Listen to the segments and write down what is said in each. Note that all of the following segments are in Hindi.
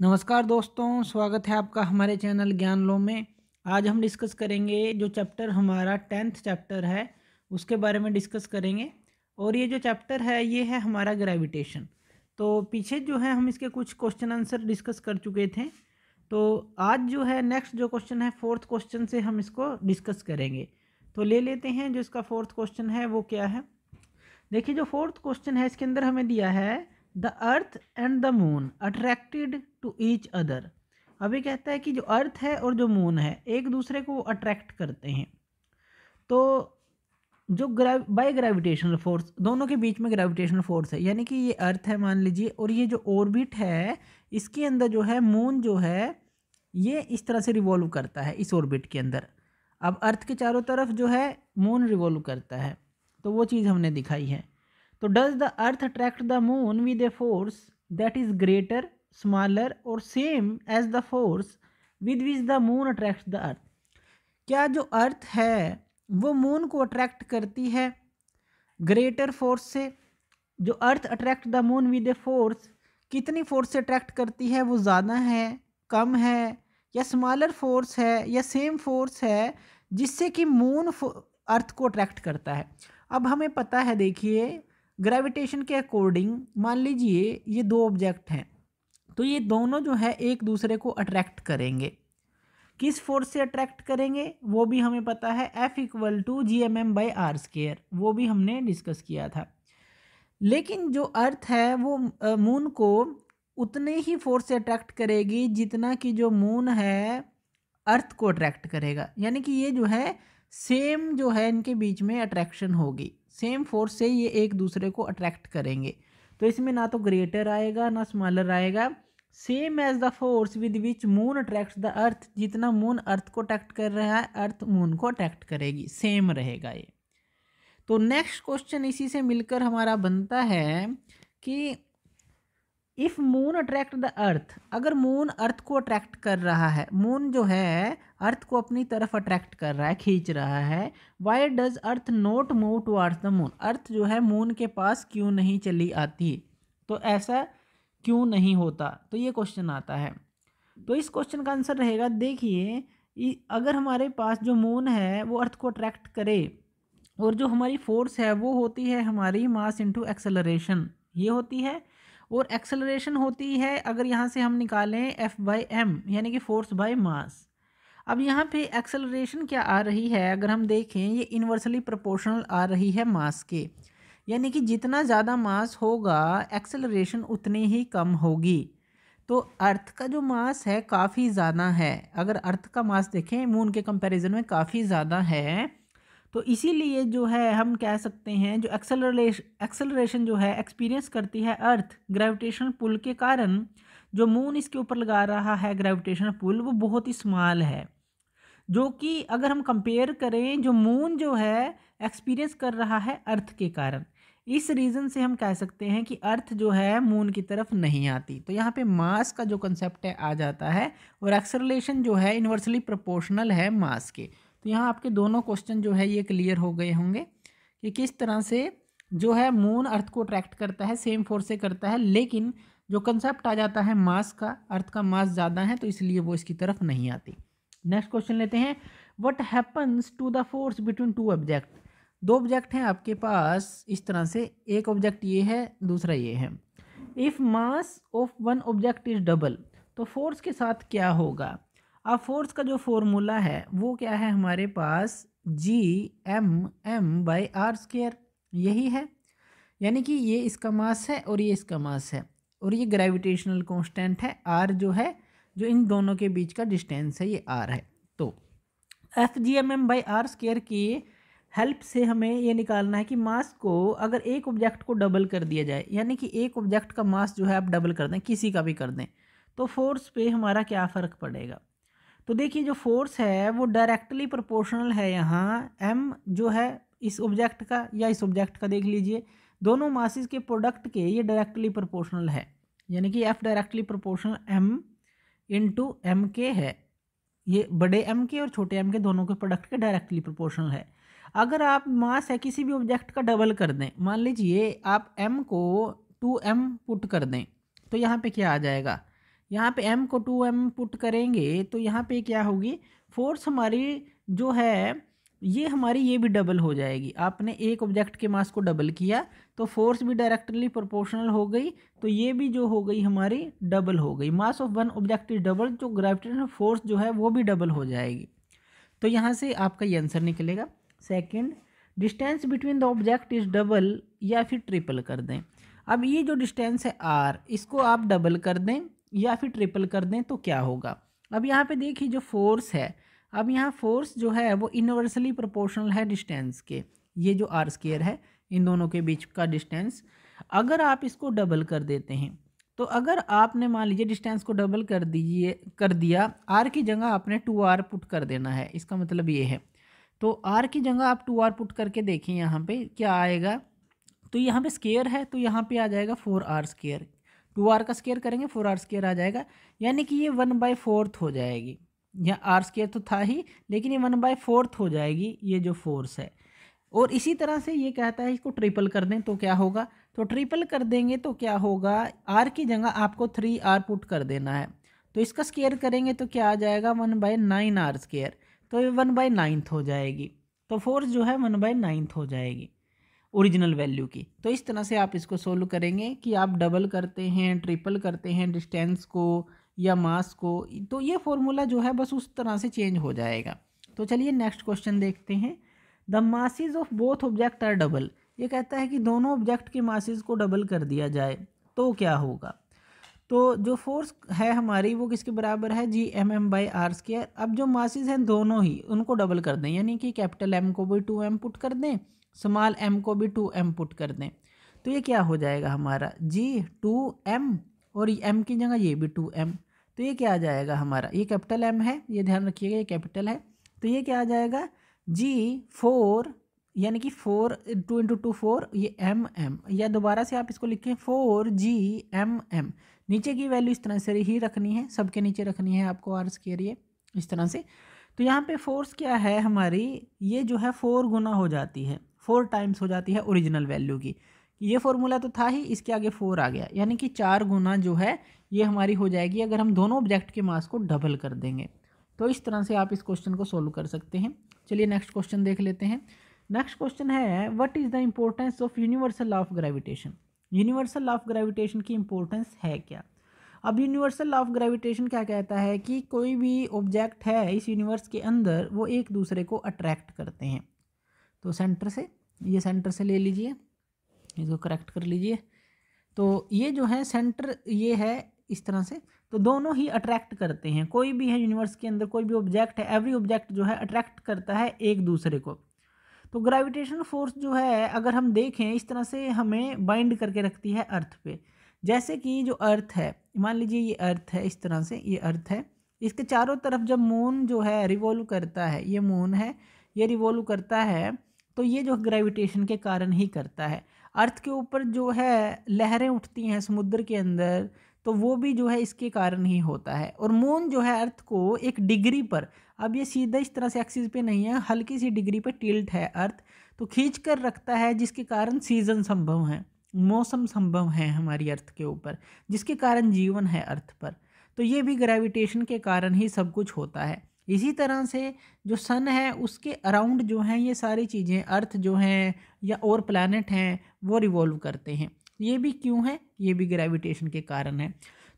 नमस्कार दोस्तों, स्वागत है आपका हमारे चैनल ज्ञान लो में। आज हम डिस्कस करेंगे जो चैप्टर हमारा 10th चैप्टर है उसके बारे में डिस्कस करेंगे। और ये जो चैप्टर है ये है हमारा ग्रेविटेशन। तो पीछे जो है हम इसके कुछ क्वेश्चन आंसर डिस्कस कर चुके थे। तो आज जो है नेक्स्ट जो क्वेश्चन है 4th क्वेश्चन से हम इसको डिस्कस करेंगे। तो ले लेते हैं जो इसका 4th क्वेश्चन है वो क्या है। देखिए जो 4th क्वेश्चन है इसके अंदर हमें दिया है the earth and the moon attracted to each other. अभी कहता है कि जो अर्थ है और जो मून है एक दूसरे को अट्रैक्ट करते हैं। तो जो बाय ग्रेविटेशनल फोर्स दोनों के बीच में ग्रेविटेशनल फोर्स है, यानी कि ये अर्थ है मान लीजिए, और ये जो ऑर्बिट है इसके अंदर जो है मून जो है ये इस तरह से रिवॉल्व करता है इस ऑर्बिट के अंदर। अब अर्थ के चारों तरफ जो है मून रिवॉल्व करता है, तो वो चीज़ हमने दिखाई है। तो does the earth attract the moon with a force that is greater, smaller और same as the force with which the moon attract the earth. क्या जो अर्थ है वो मून को अट्रैक्ट करती है ग्रेटर फोर्स से? जो अर्थ attract the moon with a force कितनी फोर्स से अट्रैक्ट करती है? वो ज़्यादा है, कम है, या स्मॉलर फोर्स है, या सेम फोर्स है जिससे कि मून अर्थ को अट्रैक्ट करता है। अब हमें पता है, देखिए ग्रेविटेशन के अकॉर्डिंग मान लीजिए ये दो ऑब्जेक्ट हैं, तो ये दोनों जो है एक दूसरे को अट्रैक्ट करेंगे। किस फोर्स से अट्रैक्ट करेंगे वो भी हमें पता है, F=gmm/r², वो भी हमने डिस्कस किया था। लेकिन जो अर्थ है वो मून को उतने ही फोर्स से अट्रैक्ट करेगी जितना कि जो मून है अर्थ को अट्रैक्ट करेगा। यानी कि ये जो है सेम जो है इनके बीच में अट्रैक्शन होगी, सेम फोर्स से ये एक दूसरे को अट्रैक्ट करेंगे। तो इसमें ना तो ग्रेटर आएगा ना स्मॉलर आएगा, same as the force with which moon attracts the earth. जितना मून अर्थ को अट्रैक्ट कर रहा है अर्थ मून को अट्रैक्ट करेगी, सेम रहेगा ये। तो नेक्स्ट क्वेश्चन इसी से मिलकर हमारा बनता है कि इफ मून अट्रैक्ट द अर्थ, अगर मून अर्थ को अट्रैक्ट कर रहा है, मून जो है अर्थ को अपनी तरफ अट्रैक्ट कर रहा है, खींच रहा है, why does earth not move towards the moon, earth जो है मून के पास क्यों नहीं चली आती? तो ऐसा क्यों नहीं होता? तो ये क्वेश्चन आता है। तो इस क्वेश्चन का आंसर रहेगा, देखिए अगर हमारे पास जो मून है वो अर्थ को अट्रैक्ट करे और जो हमारी फोर्स है वो होती है हमारी मास इनटू एक्सेलरेशन, ये होती है, और एक्सेलरेशन होती है अगर यहाँ से हम निकालें F/m यानी कि फोर्स बाय मास। अब यहाँ पे एक्सेलरेशन क्या आ रही है अगर हम देखें, ये इन्वर्सली प्रोपोर्शनल आ रही है मास के, यानी कि जितना ज़्यादा मास होगा एक्सेलरेशन उतनी ही कम होगी। तो अर्थ का जो मास है काफ़ी ज़्यादा है, अगर अर्थ का मास देखें मून के कंपैरिजन में काफ़ी ज़्यादा है, तो इसीलिए जो है हम कह सकते हैं जो एक्सेलरेशन जो है एक्सपीरियंस करती है अर्थ ग्रेविटेशनल पुल के कारण, जो मून इसके ऊपर लगा रहा है ग्रेविटेशनल पुल वो बहुत ही स्मॉल है, जो कि अगर हम कंपेयर करें जो मून जो है एक्सपीरियंस कर रहा है अर्थ के कारण। इस रीज़न से हम कह सकते हैं कि अर्थ जो है मून की तरफ नहीं आती। तो यहाँ पे मास का जो कंसेप्ट है आ जाता है, और एक्सेलरेशन जो है इन्वर्सली प्रोपोर्शनल है मास के। तो यहाँ आपके दोनों क्वेश्चन जो है ये क्लियर हो गए होंगे कि किस तरह से जो है मून अर्थ को अट्रैक्ट करता है, सेम फोर्स से करता है, लेकिन जो कंसेप्ट आ जाता है मास का, अर्थ का मास ज़्यादा है तो इसलिए वो इसकी तरफ नहीं आती। नेक्स्ट क्वेश्चन लेते हैं, what happens to the force between two object. दो ऑब्जेक्ट हैं आपके पास इस तरह से, एक ऑब्जेक्ट ये है दूसरा ये है। If mass of one object is double, तो फोर्स के साथ क्या होगा? अब फोर्स का जो फॉर्मूला है वो क्या है हमारे पास, Gmm/r², यही है। यानी कि ये इसका मास है और ये इसका मास है, और ये ग्रेविटेशनल कांस्टेंट है r जो है, जो इन दोनों के बीच का डिस्टेंस है ये r है। तो F/gmm/r² की हेल्प से हमें ये निकालना है कि मास को अगर एक ऑब्जेक्ट को डबल कर दिया जाए, यानी कि एक ऑब्जेक्ट का मास जो है आप डबल कर दें, किसी का भी कर दें, तो फोर्स पे हमारा क्या फ़र्क पड़ेगा। तो देखिए जो फोर्स है वो डायरेक्टली प्रोपोर्शनल है, यहाँ m जो है इस ऑब्जेक्ट का या इस ऑब्जेक्ट का, देख लीजिए दोनों मासेस के प्रोडक्ट के ये डायरेक्टली प्रोपोर्शनल है, यानी कि F directly proportional m into M के है, ये बड़े m के और छोटे m के दोनों के प्रोडक्ट के डायरेक्टली प्रोपोर्शनल है। अगर आप मास है किसी भी ऑब्जेक्ट का डबल कर दें, मान लीजिए आप m को 2m पुट कर दें, तो यहाँ पे क्या आ जाएगा, यहाँ पे m को 2m पुट करेंगे तो यहाँ पे क्या होगी, फोर्स हमारी जो है ये हमारी ये भी डबल हो जाएगी। आपने एक ऑब्जेक्ट के मास को डबल किया तो फोर्स भी डायरेक्टली प्रोपोर्शनल हो गई, तो ये भी जो हो गई हमारी डबल हो गई। Mass of one object is double, जो ग्रेविटेशनल फोर्स जो है वो भी डबल हो जाएगी। तो यहाँ से आपका ये आंसर निकलेगा। Second, distance between the object is double या फिर ट्रिपल कर दें। अब ये जो डिस्टेंस है r, इसको आप डबल कर दें या फिर ट्रिपल कर दें तो क्या होगा। अब यहाँ पे देखिए जो फोर्स है, अब यहाँ फोर्स जो है वो इनवर्सली प्रोपोर्शनल है डिस्टेंस के, ये जो r स्क्वायर है इन दोनों के बीच का डिस्टेंस। अगर आप इसको डबल कर देते हैं तो अगर आपने मान लीजिए डिस्टेंस को डबल कर दिया, r की जगह आपने 2r पुट कर देना है, इसका मतलब ये है। तो r की जगह आप 2r पुट करके देखें यहाँ पे क्या आएगा, तो यहाँ पे स्क्वायर है तो यहाँ पे आ जाएगा 4r स्क्वायर, 2r का स्क्वायर करेंगे 4r स्क्वायर आ जाएगा, यानी कि ये 1/4 हो जाएगी। यहाँ r स्क्वायर तो था ही, लेकिन ये 1/4 हो जाएगी ये जो फोर्स है। और इसी तरह से ये कहता है इसको ट्रिपल कर दें तो क्या होगा, तो ट्रिपल कर देंगे तो क्या होगा, r की जगह आपको 3r पुट कर देना है, तो इसका स्क्वायर करेंगे तो क्या आ जाएगा 1/9r स्क्वायर, तो ये 1/9 हो जाएगी। तो फोर्स जो है 1/9 हो जाएगी ओरिजिनल वैल्यू की। तो इस तरह से आप इसको सोल्व करेंगे कि आप डबल करते हैं, ट्रिपल करते हैं डिस्टेंस को या मास को, तो ये फॉर्मूला जो है बस उस तरह से चेंज हो जाएगा। तो चलिए नेक्स्ट क्वेश्चन देखते हैं। The masses of both object are double, ये कहता है कि दोनों ऑब्जेक्ट के मासेस को डबल कर दिया जाए तो क्या होगा। तो जो फोर्स है हमारी वो किसके बराबर है, Gmm/r स्क्वायर। अब जो मासेस हैं दोनों ही उनको डबल कर दें, यानी कि कैपिटल M को भी 2m पुट कर दें, स्मॉल m को भी 2m पुट कर दें, तो ये क्या हो जाएगा हमारा G2m, और m की जगह ये भी 2m, तो ये क्या आ जाएगा हमारा, ये कैपिटल M है, ये ध्यान रखिएगा ये कैपिटल है, तो ये क्या आ जाएगा G4, यानी कि 4 2 × 2 4, ये mm, या दोबारा से आप इसको लिखें 4Gmm। नीचे की वैल्यू इस तरह से ही रखनी है, सबके नीचे रखनी है आपको r स्क्वायर, ये इस तरह से। तो यहाँ पे फोर्स क्या है हमारी, ये जो है 4 गुना हो जाती है, 4 टाइम्स हो जाती है ओरिजिनल वैल्यू की। ये फॉर्मूला तो था ही, इसके आगे 4 आ गया, यानी कि 4 गुना जो है ये हमारी हो जाएगी अगर हम दोनों ऑब्जेक्ट के मास को डबल कर देंगे। तो इस तरह से आप इस क्वेश्चन को सोल्व कर सकते हैं। चलिए नेक्स्ट क्वेश्चन देख लेते हैं। नेक्स्ट क्वेश्चन है, what is the importance of universal law of gravitation. Universal law of gravitation की इम्पोर्टेंस है क्या। अब यूनिवर्सल लॉ ऑफ ग्रेविटेशन क्या कहता है कि कोई भी ऑब्जेक्ट है इस यूनिवर्स के अंदर वो एक दूसरे को अट्रैक्ट करते हैं। तो सेंटर से, ये सेंटर से ले लीजिए, इसको करेक्ट कर लीजिए। तो ये जो है सेंटर ये है इस तरह से, तो दोनों ही अट्रैक्ट करते हैं। कोई भी है यूनिवर्स के अंदर, कोई भी ऑब्जेक्ट है, एवरी ऑब्जेक्ट जो है अट्रैक्ट करता है एक दूसरे को। तो ग्रेविटेशनल फोर्स जो है अगर हम देखें इस तरह से हमें बाइंड करके रखती है अर्थ पे। जैसे कि जो अर्थ है, मान लीजिए ये अर्थ है, इस तरह से ये अर्थ है, इसके चारों तरफ जब मून जो है रिवॉल्व करता है, ये मून है, ये रिवॉल्व करता है, तो ये जो ग्रेविटेशन के कारण ही करता है। अर्थ के ऊपर जो है लहरें उठती हैं समुद्र के अंदर, तो वो भी जो है इसके कारण ही होता है। और मून जो है अर्थ को एक डिग्री पर, अब ये सीधा इस तरह से एक्सिस पे नहीं है, हल्की सी डिग्री पे टिल्ट है अर्थ, तो खींच कर रखता है, जिसके कारण सीजन संभव है, मौसम संभव है हमारी अर्थ के ऊपर, जिसके कारण जीवन है अर्थ पर। तो ये भी ग्रेविटेशन के कारण ही सब कुछ होता है। इसी तरह से जो सन है उसके अराउंड जो हैं ये सारी चीज़ें, अर्थ जो हैं या और प्लैनेट हैं, वो रिवॉल्व करते हैं। ये भी क्यों है, ये भी ग्रेविटेशन के कारण है।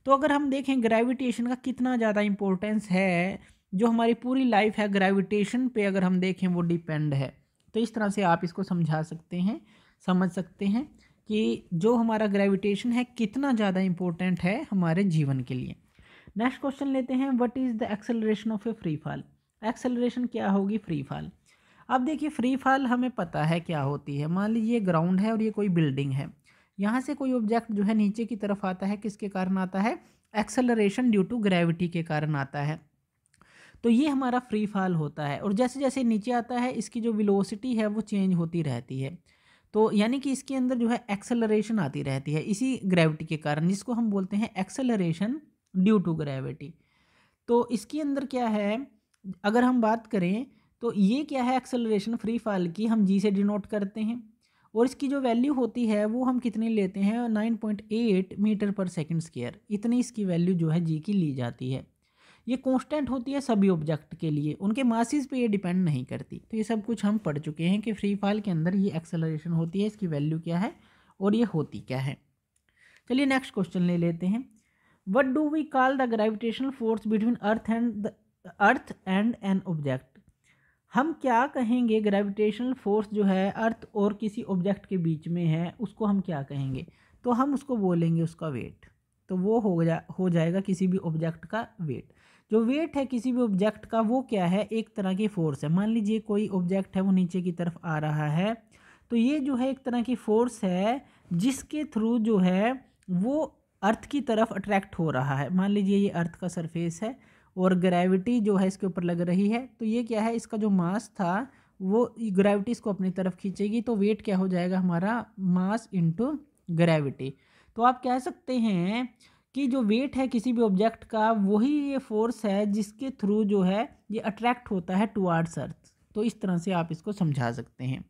तो अगर हम देखें ग्रेविटेशन का कितना ज़्यादा इम्पोर्टेंस है, जो हमारी पूरी लाइफ है ग्रेविटेशन पे अगर हम देखें वो डिपेंड है। तो इस तरह से आप इसको समझा सकते हैं, समझ सकते हैं कि जो हमारा ग्रेविटेशन है कितना ज़्यादा इम्पोर्टेंट है हमारे जीवन के लिए। नेक्स्ट क्वेश्चन लेते हैं, what is the acceleration of A free fall. Acceleration क्या होगी फ्री फॉल। अब देखिए फ्री फॉल हमें पता है क्या होती है। मान लीजिए ग्राउंड है और ये कोई बिल्डिंग है, यहाँ से कोई ऑब्जेक्ट जो है नीचे की तरफ आता है, किसके कारण आता है, एक्सेलरेशन ड्यू टू ग्रेविटी के कारण आता है। तो ये हमारा फ्री फॉल होता है, और जैसे जैसे नीचे आता है इसकी जो वेलोसिटी है वो चेंज होती रहती है। तो यानी कि इसके अंदर जो है एक्सेलरेशन आती रहती है इसी ग्रेविटी के कारण, जिसको हम बोलते हैं एक्सेलरेशन ड्यू टू ग्रेविटी। तो इसके अंदर क्या है, अगर हम बात करें तो ये क्या है एक्सेलरेशन फ्री फॉल की, हम जी से डिनोट करते हैं, और इसकी जो वैल्यू होती है वो हम कितनी लेते हैं 9.8 मीटर पर सेकंड स्क्वायर, इतनी इसकी वैल्यू जो है जी की ली जाती है। ये कांस्टेंट होती है सभी ऑब्जेक्ट के लिए, उनके मासेस पे ये डिपेंड नहीं करती। तो ये सब कुछ हम पढ़ चुके हैं कि फ्री फॉल के अंदर ये एक्सेलरेशन होती है, इसकी वैल्यू क्या है और ये होती क्या है। चलिए नेक्स्ट क्वेश्चन ले लेते हैं। What do we call the gravitational force between earth and an object. हम क्या कहेंगे ग्रेविटेशनल फोर्स जो है अर्थ और किसी ऑब्जेक्ट के बीच में है, उसको हम क्या कहेंगे? तो हम उसको बोलेंगे उसका वेट। तो वो हो जाएगा किसी भी ऑब्जेक्ट का वेट। जो वेट है किसी भी ऑब्जेक्ट का वो क्या है, एक तरह की फोर्स है। मान लीजिए कोई ऑब्जेक्ट है वो नीचे की तरफ आ रहा है, तो ये जो है एक तरह की फोर्स है जिसके थ्रू जो है वो अर्थ की तरफ अट्रैक्ट हो रहा है। मान लीजिए ये अर्थ का सरफेस है और ग्रेविटी जो है इसके ऊपर लग रही है, तो ये क्या है, इसका जो मास था वो ग्रेविटी इसको अपनी तरफ खींचेगी, तो वेट क्या हो जाएगा हमारा, मास इनटू ग्रेविटी। तो आप कह सकते हैं कि जो वेट है किसी भी ऑब्जेक्ट का वही ये फोर्स है जिसके थ्रू जो है ये अट्रैक्ट होता है टुवार्ड्स अर्थ। तो इस तरह से आप इसको समझा सकते हैं।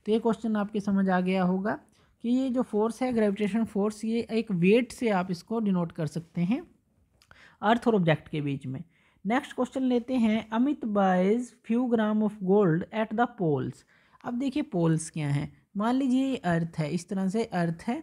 तो ये क्वेश्चन आपके समझ आ गया होगा कि ये जो फोर्स है ग्रेविटेशन फोर्स, ये एक वेट से आप इसको डिनोट कर सकते हैं अर्थ और ऑब्जेक्ट के बीच में। नेक्स्ट क्वेश्चन लेते हैं। Amit buys few gram of gold at the poles. अब देखिए पोल्स क्या हैं। मान लीजिए ये अर्थ है, इस तरह से अर्थ है,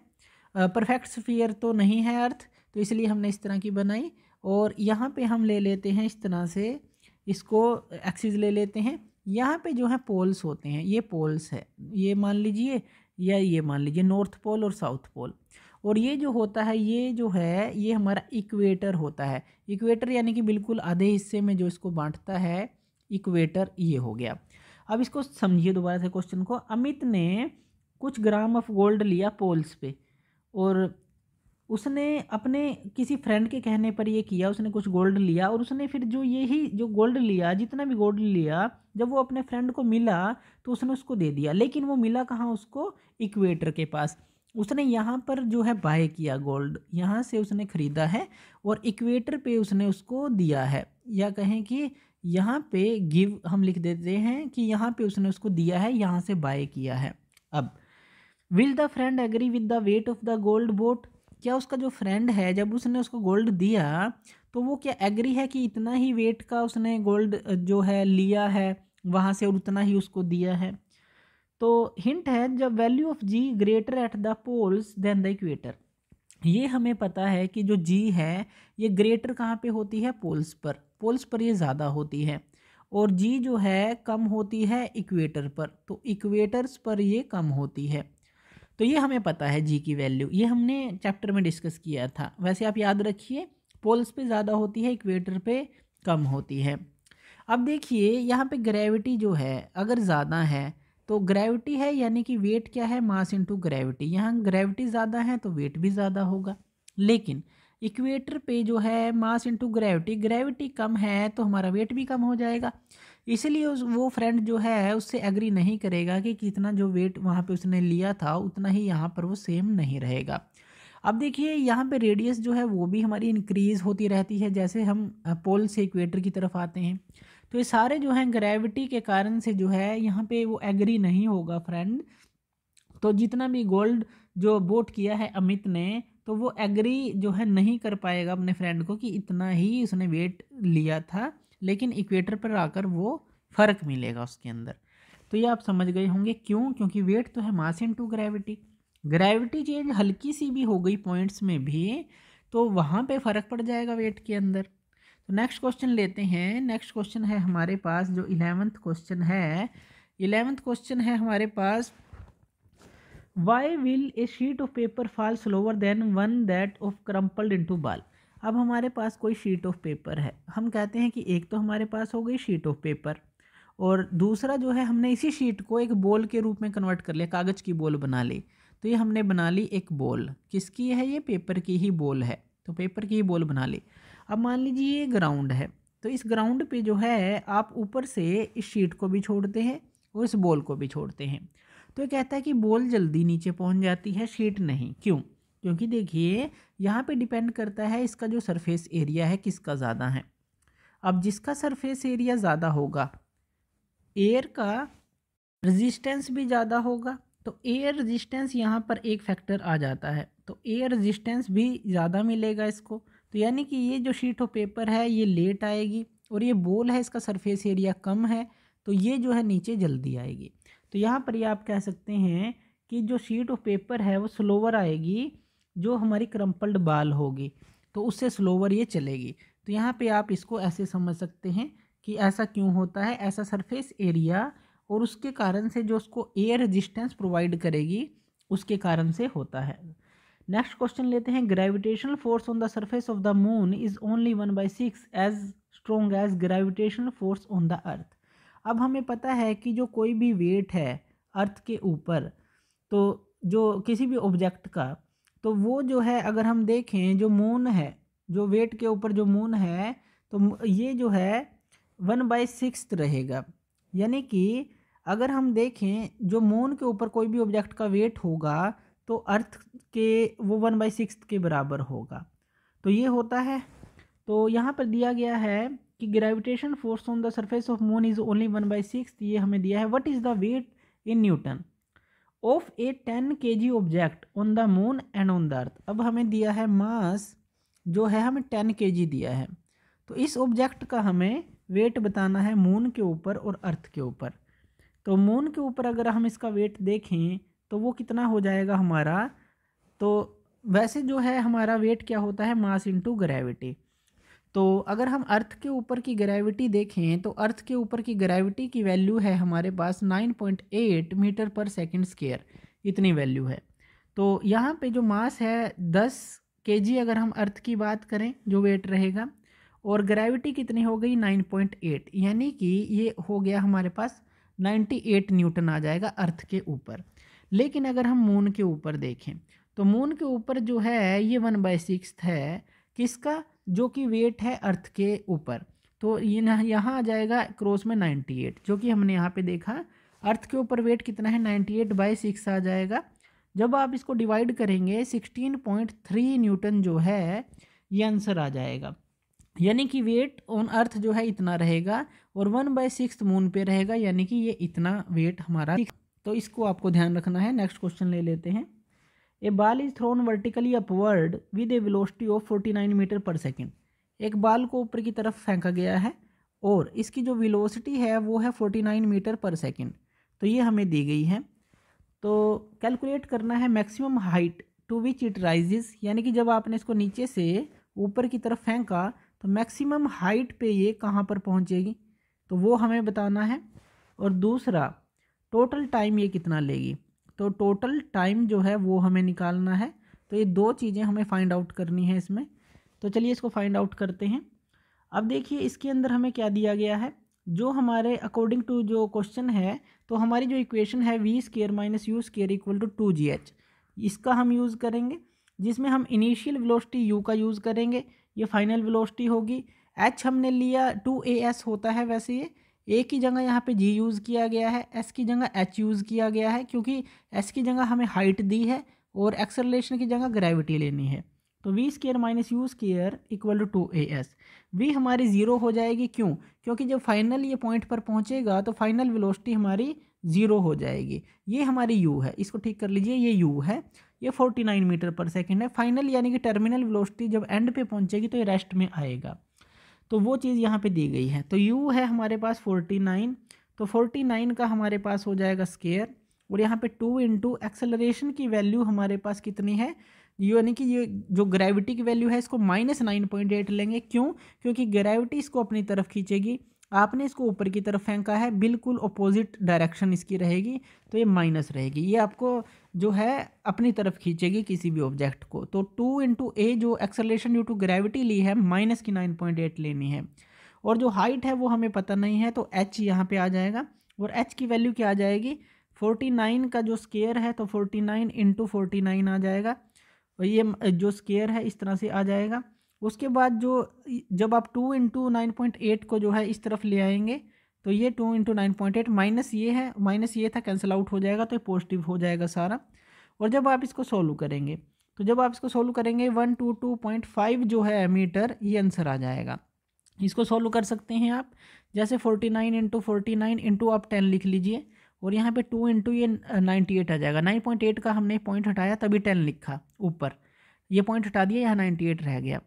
परफेक्ट स्फीयर तो नहीं है अर्थ, तो इसलिए हमने इस तरह की बनाई। और यहाँ पे हम ले लेते हैं इस तरह से, इसको एक्सिस ले लेते हैं। यहाँ पे जो है पोल्स होते हैं, ये पोल्स है, ये मान लीजिए, या ये मान लीजिए नॉर्थ पोल और साउथ पोल। और ये जो होता है ये जो है ये हमारा इक्वेटर होता है। इक्वेटर यानी कि बिल्कुल आधे हिस्से में जो इसको बांटता है, इक्वेटर ये हो गया। अब इसको समझिए दोबारा से क्वेश्चन को। अमित ने कुछ ग्राम ऑफ गोल्ड लिया पोल्स पे, और उसने अपने किसी फ्रेंड के कहने पर ये किया, उसने कुछ गोल्ड लिया और उसने फिर जो यही जो गोल्ड लिया, जितना भी गोल्ड लिया, जब वो अपने फ्रेंड को मिला तो उसने उसको दे दिया। लेकिन वो मिला कहाँ उसको, इक्वेटर के पास। उसने यहाँ पर जो है बाय किया गोल्ड, यहाँ से उसने ख़रीदा है और इक्वेटर पे उसने उसको दिया है, या कहें कि यहाँ पे गिव हम लिख देते हैं कि यहाँ पे उसने उसको दिया है, यहाँ से बाय किया है। अब will the friend agree with the weight of the gold bought. क्या उसका जो फ्रेंड है जब उसने उसको गोल्ड दिया तो वो क्या एग्री है कि इतना ही वेट का उसने गोल्ड जो है लिया है वहाँ से और उतना ही उसको दिया है? तो हिंट है, जब value of g greater at the poles than the equator. ये हमें पता है कि जो जी है ये ग्रेटर कहाँ पे होती है, पोल्स पर। पोल्स पर ये ज़्यादा होती है और जी जो है कम होती है इक्वेटर पर, तो इक्वेटर्स पर ये कम होती है। तो ये हमें पता है जी की वैल्यू, ये हमने चैप्टर में डिस्कस किया था। वैसे आप याद रखिए, पोल्स पे ज़्यादा होती है, इक्वेटर पे कम होती है। अब देखिए यहाँ पे ग्रेविटी जो है अगर ज़्यादा है तो ग्रेविटी है यानी कि वेट क्या है, मास इनटू ग्रेविटी। यहाँ ग्रेविटी ज़्यादा है तो वेट भी ज़्यादा होगा। लेकिन इक्वेटर पे जो है मास इनटू ग्रेविटी, ग्रेविटी कम है तो हमारा वेट भी कम हो जाएगा। इसलिए वो फ्रेंड जो है उससे एग्री नहीं करेगा कि कितना जो वेट वहाँ पे उसने लिया था उतना ही यहाँ पर वो सेम नहीं रहेगा। अब देखिए यहाँ पे रेडियस जो है वो भी हमारी इंक्रीज़ होती रहती है जैसे हम पोल से इक्वेटर की तरफ आते हैं। तो ये सारे जो हैं ग्रेविटी के कारण से जो है यहाँ पे वो एग्री नहीं होगा फ्रेंड। तो जितना भी गोल्ड जो बोट किया है अमित ने, तो वो एग्री जो है नहीं कर पाएगा अपने फ्रेंड को कि इतना ही उसने वेट लिया था, लेकिन इक्वेटर पर आकर वो फ़र्क मिलेगा उसके अंदर। तो ये आप समझ गए होंगे क्यों, क्योंकि वेट तो है mass into gravity. Gravity change हल्की सी भी हो गई पॉइंट्स में भी तो वहाँ पे फ़र्क पड़ जाएगा वेट के अंदर। तो नेक्स्ट क्वेश्चन लेते हैं। नेक्स्ट क्वेश्चन है हमारे पास जो 11th क्वेश्चन है। 11th क्वेश्चन है हमारे पास, why will a sheet of paper fall slower than one that of crumpled into ball. अब हमारे पास कोई शीट ऑफ पेपर है, हम कहते हैं कि एक तो हमारे पास हो गई शीट ऑफ पेपर और दूसरा जो है हमने इसी शीट को एक बॉल के रूप में कन्वर्ट कर लिया, कागज़ की बॉल बना ली। तो ये हमने बना ली एक बॉल, किसकी है, ये पेपर की ही बॉल है, तो पेपर की ही बॉल बना ली। अब मान लीजिए ये ग्राउंड है, तो इस ग्राउंड पे जो है आप ऊपर से इस शीट को भी छोड़ते हैं और इस बॉल को भी छोड़ते हैं। तो ये कहता है कि बॉल जल्दी नीचे पहुंच जाती है, शीट नहीं। क्यों? क्योंकि देखिए यहाँ पे डिपेंड करता है इसका जो सरफेस एरिया है किसका ज़्यादा है। अब जिसका सरफेस एरिया ज़्यादा होगा एयर का रेजिस्टेंस भी ज़्यादा होगा, तो एयर रेजिस्टेंस यहाँ पर एक फैक्टर आ जाता है, तो एयर रेजिस्टेंस भी ज़्यादा मिलेगा इसको। तो यानी कि ये जो शीट ऑफ पेपर है ये लेट आएगी, और ये बॉल है इसका सरफेस एरिया कम है, तो ये जो है नीचे जल्दी आएगी। तो यहाँ पर ये आप कह सकते हैं कि जो शीट ऑफ पेपर है वो स्लोवर आएगी, जो हमारी क्रम्पल्ड बाल होगी तो उससे स्लोवर ये चलेगी। तो यहाँ पे आप इसको ऐसे समझ सकते हैं कि ऐसा क्यों होता है, ऐसा सरफेस एरिया और उसके कारण से जो उसको एयर रेजिस्टेंस प्रोवाइड करेगी उसके कारण से होता है। नेक्स्ट क्वेश्चन लेते हैं। Gravitational force on the surface of the moon is only 1/6 as strong as gravitational force on the earth. अब हमें पता है कि जो कोई भी वेट है अर्थ के ऊपर, तो जो किसी भी ऑब्जेक्ट का, तो वो जो है अगर हम देखें जो मून है, जो वेट के ऊपर जो मून है, तो ये जो है 1/6 रहेगा। यानी कि अगर हम देखें जो मून के ऊपर कोई भी ऑब्जेक्ट का वेट होगा तो अर्थ के वो 1/6 के बराबर होगा। तो ये होता है। तो यहाँ पर दिया गया है कि gravitation force on the surface of moon is only 1/6, ये हमें दिया है। What is the weight in newton of a 10 kg object on the moon and on the earth. अब हमें दिया है मास जो है हमें 10 kg दिया है, तो इस ऑब्जेक्ट का हमें वेट बताना है मून के ऊपर और अर्थ के ऊपर। तो मून के ऊपर अगर हम इसका वेट देखें तो वो कितना हो जाएगा हमारा, तो वैसे जो है हमारा वेट क्या होता है, मास इनटू ग्रेविटी। तो अगर हम अर्थ के ऊपर की ग्रेविटी देखें तो अर्थ के ऊपर की ग्रेविटी की वैल्यू है हमारे पास 9.8 मीटर पर सेकंड स्क्वायर, इतनी वैल्यू है। तो यहाँ पे जो मास है 10 kg अगर हम अर्थ की बात करें जो वेट रहेगा, और ग्रेविटी कितनी हो गई 9.8, यानी कि ये हो गया हमारे पास 98 न्यूटन आ जाएगा अर्थ के ऊपर। लेकिन अगर हम मून के ऊपर देखें तो मून के ऊपर जो है ये 1/6 है किसका, जो कि वेट है अर्थ के ऊपर। तो ये यहाँ आ जाएगा क्रॉस में 98, जो कि हमने यहाँ पे देखा अर्थ के ऊपर वेट कितना है 98/6 आ जाएगा। जब आप इसको डिवाइड करेंगे 16.3 न्यूटन जो है ये आंसर आ जाएगा। यानी कि वेट ऑन अर्थ जो है इतना रहेगा और 1/6 मून पे रहेगा, यानी कि ये इतना वेट हमारा। तो इसको आपको ध्यान रखना है। नेक्स्ट क्वेश्चन ले लेते हैं। A ball is thrown vertically upward with a velocity of 49 metre per second. एक बॉल को ऊपर की तरफ फेंका गया है और इसकी जो वेलोसिटी है वो है 49 मीटर पर सेकेंड, तो ये हमें दी गई है। तो कैलकुलेट करना है maximum height to which it rises, यानी कि जब आपने इसको नीचे से ऊपर की तरफ फेंका तो मैक्सिमम हाइट पे ये कहाँ पर पहुँचेगी, तो वो हमें बताना है। और दूसरा टोटल टाइम ये कितना लेगी, तो टोटल टाइम जो है वो हमें निकालना है। तो ये दो चीज़ें हमें फाइंड आउट करनी है इसमें। तो चलिए इसको फाइंड आउट करते हैं। अब देखिए इसके अंदर हमें क्या दिया गया है, जो हमारे अकॉर्डिंग टू जो क्वेश्चन है, तो हमारी जो इक्वेशन है v² - u² = 2gh, इसका हम यूज़ करेंगे, जिसमें हम इनिशियल वेलोसिटी u का यूज़ करेंगे, ये फाइनल वेलोसिटी होगी। h हमने लिया 2as होता है, वैसे ये ए की जगह यहाँ पे जी यूज़ किया गया है, एस की जगह एच यूज़ किया गया है, क्योंकि एस की जगह हमें हाइट दी है और एक्सेलरेशन की जगह ग्रेविटी लेनी है। तो v² - u² = 2as। v हमारी ज़ीरो हो जाएगी, क्यों, क्योंकि जब फाइनल ये पॉइंट पर पहुँचेगा तो फाइनल वेलोसिटी हमारी ज़ीरो हो जाएगी। ये हमारी u है, इसको ठीक कर लीजिए, ये u है, ये 49 मीटर पर सेकेंड है। फाइनल यानी कि टर्मिनल वेलोसिटी जब एंड पे पहुँचेगी तो ये रेस्ट में आएगा, तो वो चीज़ यहाँ पे दी गई है। तो u है हमारे पास 49, तो 49 का हमारे पास हो जाएगा स्क्वायर, और यहाँ पे 2 इंटू एक्सेलरेशन की वैल्यू हमारे पास कितनी है, यानी कि ये जो ग्रेविटी की वैल्यू है इसको -9.8 लेंगे। क्यों, क्योंकि ग्रेविटी इसको अपनी तरफ खींचेगी, आपने इसको ऊपर की तरफ फेंका है, बिल्कुल अपोजिट डायरेक्शन इसकी रहेगी, तो ये माइनस रहेगी, ये आपको जो है अपनी तरफ खींचेगी किसी भी ऑब्जेक्ट को। तो 2 इंटू ए जो एक्सेलरेशन ड्यू टू ग्रेविटी ली है माइनस की 9.8 लेनी है, और जो हाइट है वो हमें पता नहीं है, तो एच यहाँ पे आ जाएगा, और एच की वैल्यू क्या आ जाएगी 49 का जो स्क्वायर है, तो 49 इंटू 49 आ जाएगा, और ये जो स्क्वायर है इस तरह से आ जाएगा। उसके बाद जो जब आप 2 इंटू 9.8 को जो है इस तरफ ले आएंगे, तो ये 2 इंटू 9.8 माइनस ये है, माइनस ये था, कैंसिल आउट हो जाएगा, तो ये पॉजिटिव हो जाएगा सारा। और जब आप इसको सोल्व करेंगे, तो जब आप इसको सोल्व करेंगे 122.5 जो है मीटर, ये आंसर आ जाएगा। इसको सोल्व कर सकते हैं आप, जैसे 49 इंटू 49 इंटू आप 10 लिख लीजिए, और यहाँ पे 2 इंटू ये 98 आ जाएगा। 9.8 का हमने पॉइंट हटाया तभी 10 लिखा ऊपर, ये पॉइंट हटा दिया, यहाँ 98 रह गया।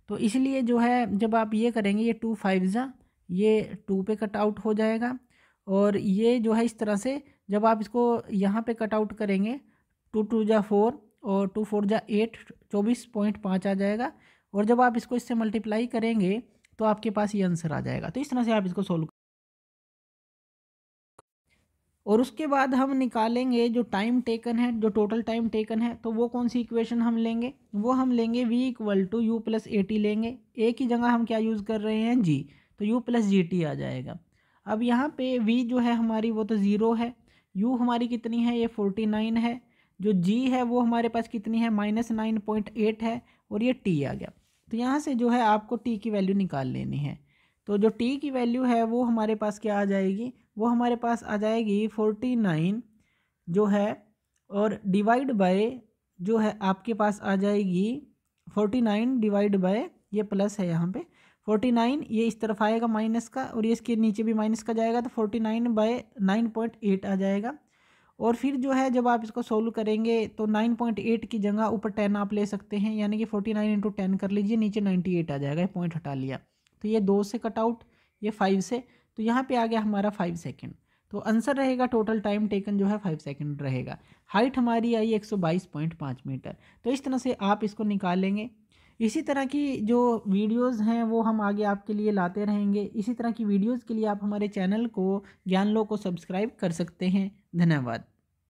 तो इसलिए जो है जब आप ये करेंगे ये 2 5 जा ये 2 पे कट आउट हो जाएगा, और ये जो है इस तरह से जब आप इसको यहाँ पे कट आउट करेंगे 2 2 जा 4 और 2 4 जा 8, 24.5 आ जाएगा। और जब आप इसको इससे मल्टीप्लाई करेंगे तो आपके पास ये आंसर आ जाएगा। तो इस तरह से आप इसको सोल्व, और उसके बाद हम निकालेंगे जो टाइम टेकन है, जो टोटल टाइम टेकन है। तो वो कौन सी इक्वेशन हम लेंगे, वो हम लेंगे v equal to u plus a t लेंगे। ए की जगह हम क्या यूज़ कर रहे हैं, g, तो u प्लस जी टी आ जाएगा। अब यहाँ पे v जो है हमारी वो तो 0 है, u हमारी कितनी है, ये 49 है, जो g है वो हमारे पास कितनी है, -9.8 है, और ये t आ गया। तो यहाँ से जो है आपको t की वैल्यू निकाल लेनी है। तो जो t की वैल्यू है वो हमारे पास क्या आ जाएगी, वो हमारे पास आ जाएगी 49 जो है, और डिवाइड बाय जो है आपके पास आ जाएगी 49 डिवाइड बाय, ये प्लस है यहाँ पे 49, ये इस तरफ आएगा माइनस का, और ये इसके नीचे भी माइनस का जाएगा, तो 49 बाय 9.8 आ जाएगा। और फिर जो है जब आप इसको सोल्व करेंगे तो 9.8 की जगह ऊपर 10 आप ले सकते हैं, यानी कि 49 इंटू 10 कर लीजिए, नीचे 98 आ जाएगा, ये पॉइंट हटा लिया। तो ये 2 से कट आउट, ये 5 से, तो यहाँ पे आ गया हमारा 5 सेकेंड। तो आंसर रहेगा टोटल टाइम टेकन जो है 5 सेकेंड रहेगा। हाइट हमारी आई 122.5 मीटर। तो इस तरह से आप इसको निकालेंगे। इसी तरह की जो वीडियोस हैं वो हम आगे आपके लिए लाते रहेंगे। इसी तरह की वीडियोस के लिए आप हमारे चैनल को ज्ञान लो को सब्सक्राइब कर सकते हैं। धन्यवाद।